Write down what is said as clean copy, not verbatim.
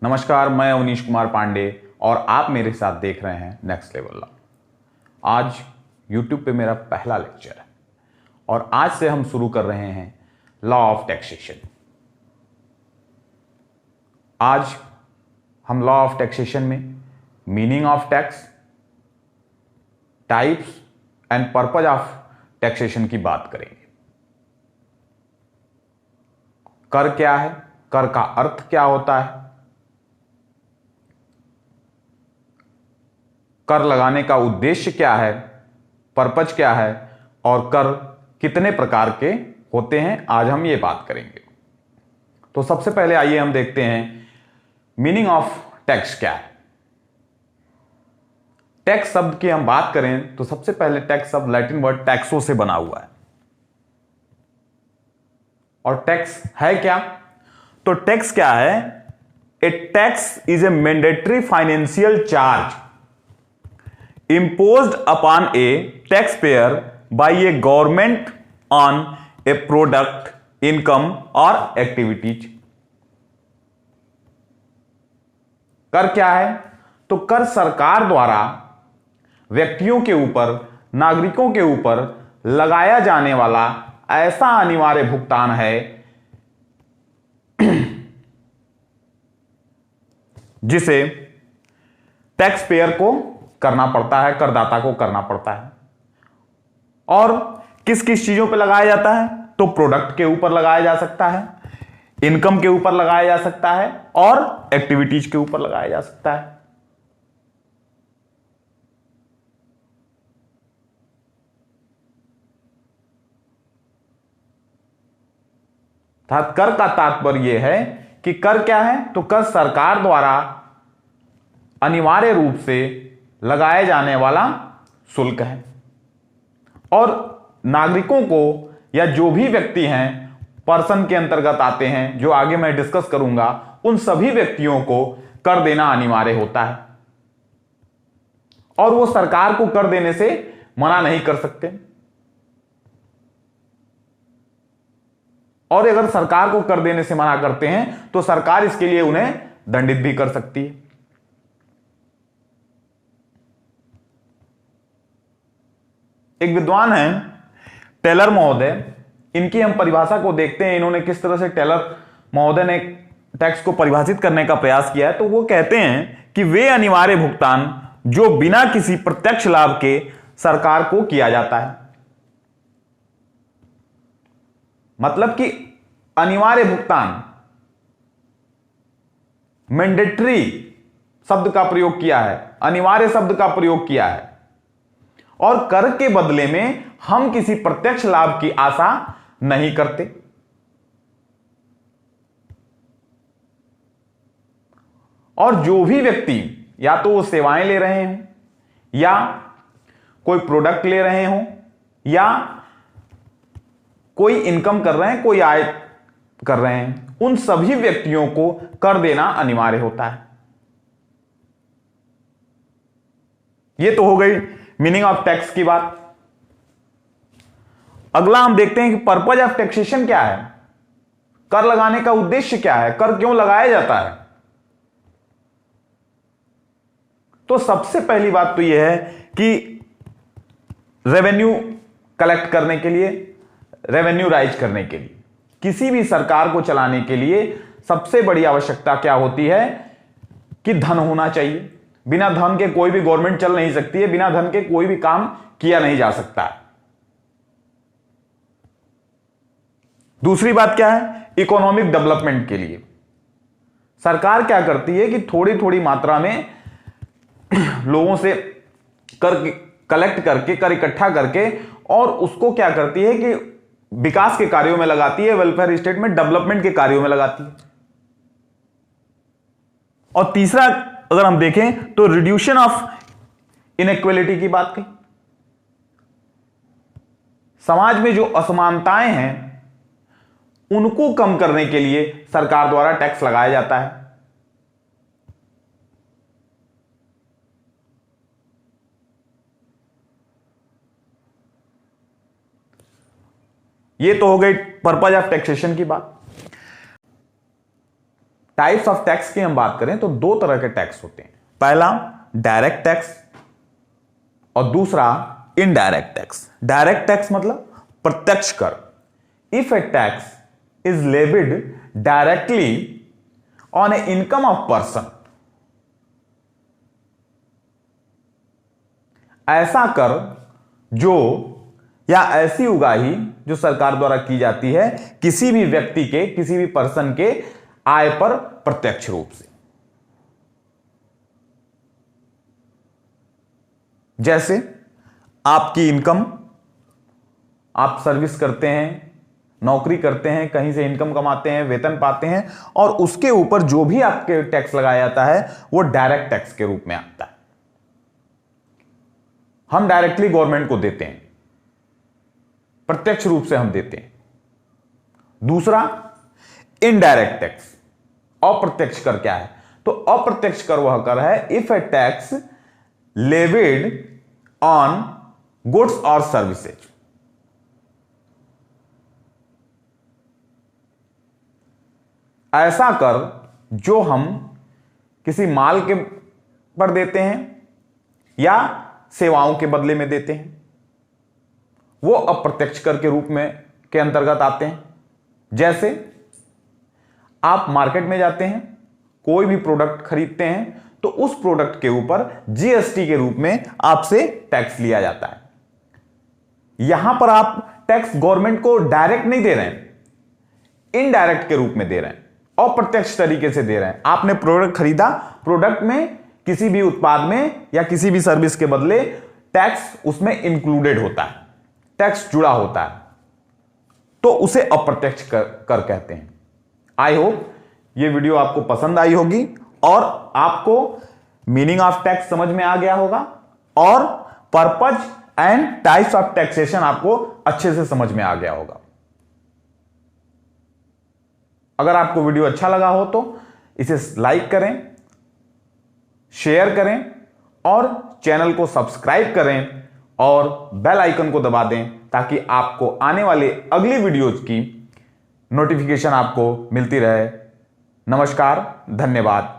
नमस्कार, मैं अवनीश कुमार पांडे और आप मेरे साथ देख रहे हैं नेक्स्ट लेवल लॉ। आज YouTube पे मेरा पहला लेक्चर है और आज से हम शुरू कर रहे हैं लॉ ऑफ टैक्सेशन। आज हम लॉ ऑफ टैक्सेशन में meaning of tax, types and purpose of taxation की बात करेंगे। कर क्या है, कर का अर्थ क्या होता है, कर लगाने का उद्देश्य क्या है, पर्पज क्या है और कर कितने प्रकार के होते हैं, आज हम ये बात करेंगे। तो सबसे पहले आइए हम देखते हैं मीनिंग ऑफ टैक्स क्या है। टैक्स शब्द की हम बात करें तो सबसे पहले टैक्स शब्द लैटिन वर्ड टैक्सो से बना हुआ है। और टैक्स है क्या? तो टैक्स क्या है? A tax is a mandatory financial charge imposed upon a taxpayer by a government on a product, income or activities। कर क्या है? तो कर सरकार द्वारा व्यक्तियों के ऊपर, नागरिकों के ऊपर लगाया जाने वाला ऐसा अनिवार्य भुगतान है जिसे टैक्स पेयर को करना पड़ता है, करदाता को करना पड़ता है। और किस किस चीजों पे लगाया जाता है? तो प्रोडक्ट के ऊपर लगाया जा सकता है, इनकम के ऊपर लगाया जा सकता है और एक्टिविटीज के ऊपर लगाया जा सकता है। कर का तात्पर्य यह है कि कर क्या है? तो कर सरकार द्वारा अनिवार्य रूप से लगाए जाने वाला शुल्क है और नागरिकों को या जो भी व्यक्ति हैं, पर्सन के अंतर्गत आते हैं, जो आगे मैं डिस्कस करूंगा, उन सभी व्यक्तियों को कर देना अनिवार्य होता है और वो सरकार को कर देने से मना नहीं कर सकते। और अगर सरकार को कर देने से मना करते हैं तो सरकार इसके लिए उन्हें दंडित भी कर सकती है। एक विद्वान हैं टेलर महोदय, इनकी हम परिभाषा को देखते हैं, इन्होंने किस तरह से टेलर महोदय ने टैक्स को परिभाषित करने का प्रयास किया है। तो वो कहते हैं कि वे अनिवार्य भुगतान जो बिना किसी प्रत्यक्ष लाभ के सरकार को किया जाता है। मतलब कि अनिवार्य भुगतान, मैंडेटरी शब्द का प्रयोग किया है, अनिवार्य शब्द का प्रयोग किया है और कर के बदले में हम किसी प्रत्यक्ष लाभ की आशा नहीं करते। और जो भी व्यक्ति या तो वो सेवाएं ले रहे हों या कोई प्रोडक्ट ले रहे हों या कोई इनकम कर रहे हैं, कोई आय कर रहे हैं, उन सभी व्यक्तियों को कर देना अनिवार्य होता है। ये तो हो गई मीनिंग ऑफ टैक्स की बात। अगला हम देखते हैं कि पर्पज ऑफ टैक्सेशन क्या है, कर लगाने का उद्देश्य क्या है, कर क्यों लगाया जाता है। तो सबसे पहली बात तो यह है कि रेवेन्यू कलेक्ट करने के लिए, रेवेन्यू राइज करने के लिए, किसी भी सरकार को चलाने के लिए सबसे बड़ी आवश्यकता क्या होती है कि धन होना चाहिए। बिना धन के कोई भी गवर्नमेंट चल नहीं सकती है, बिना धन के कोई भी काम किया नहीं जा सकता है। दूसरी बात क्या है? इकोनॉमिक डेवलपमेंट के लिए सरकार क्या करती है कि थोड़ी थोड़ी मात्रा में लोगों से कर कलेक्ट करके, कर इकट्ठा करके और उसको क्या करती है कि विकास के कार्यों में लगाती है, वेलफेयर स्टेट में, डेवलपमेंट के कार्यों में लगाती है। और तीसरा अगर हम देखें तो रिड्यूशन ऑफ इनइक्वालिटी की बात कही। समाज में जो असमानताएं हैं उनको कम करने के लिए सरकार द्वारा टैक्स लगाया जाता है। ये तो हो गई पर्पज ऑफ टैक्सेशन की बात। टाइप्स ऑफ टैक्स की हम बात करें तो दो तरह के टैक्स होते हैं। पहला डायरेक्ट टैक्स और दूसरा इनडायरेक्ट टैक्स। डायरेक्ट टैक्स मतलब प्रत्यक्ष कर। If A tax is levied directly on A income of person, ऐसा कर जो या ऐसी उगाही जो सरकार द्वारा की जाती है किसी भी व्यक्ति के, किसी भी पर्सन के आय पर प्रत्यक्ष रूप से। जैसे आपकी इनकम, आप सर्विस करते हैं, नौकरी करते हैं, कहीं से इनकम कमाते हैं, वेतन पाते हैं, और उसके ऊपर जो भी आपके टैक्स लगाया जाता है वो डायरेक्ट टैक्स के रूप में आता है। हम डायरेक्टली गवर्नमेंट को देते हैं, प्रत्यक्ष रूप से हम देते हैं। दूसरा इनडायरेक्ट टैक्स, अप्रत्यक्ष कर क्या है? तो अप्रत्यक्ष कर वह कर है if A tax levied on goods और सर्विसेज। ऐसा कर जो हम किसी माल के पर देते हैं या सेवाओं के बदले में देते हैं, वो अप्रत्यक्ष कर के रूप में के अंतर्गत आते हैं। जैसे आप मार्केट में जाते हैं, कोई भी प्रोडक्ट खरीदते हैं, तो उस प्रोडक्ट के ऊपर जीएसटी के रूप में आपसे टैक्स लिया जाता है। यहां पर आप टैक्स गवर्नमेंट को डायरेक्ट नहीं दे रहे हैं, इनडायरेक्ट के रूप में दे रहे हैं, अप्रत्यक्ष तरीके से दे रहे हैं। आपने प्रोडक्ट खरीदा, प्रोडक्ट में किसी भी उत्पाद में या किसी भी सर्विस के बदले टैक्स उसमें इंक्लूडेड होता है, टैक्स जुड़ा होता है, तो उसे अप्रत्यक्ष कर कहते हैं। आई होप ये वीडियो आपको पसंद आई होगी और आपको मीनिंग ऑफ टैक्स समझ में आ गया होगा और purpose and types of taxation आपको अच्छे से समझ में आ गया होगा। अगर आपको वीडियो अच्छा लगा हो तो इसे लाइक करें, शेयर करें और चैनल को सब्सक्राइब करें और बेल आइकन को दबा दें ताकि आपको आने वाले अगली वीडियोज की नोटिफिकेशन आपको मिलती रहे। नमस्कार, धन्यवाद।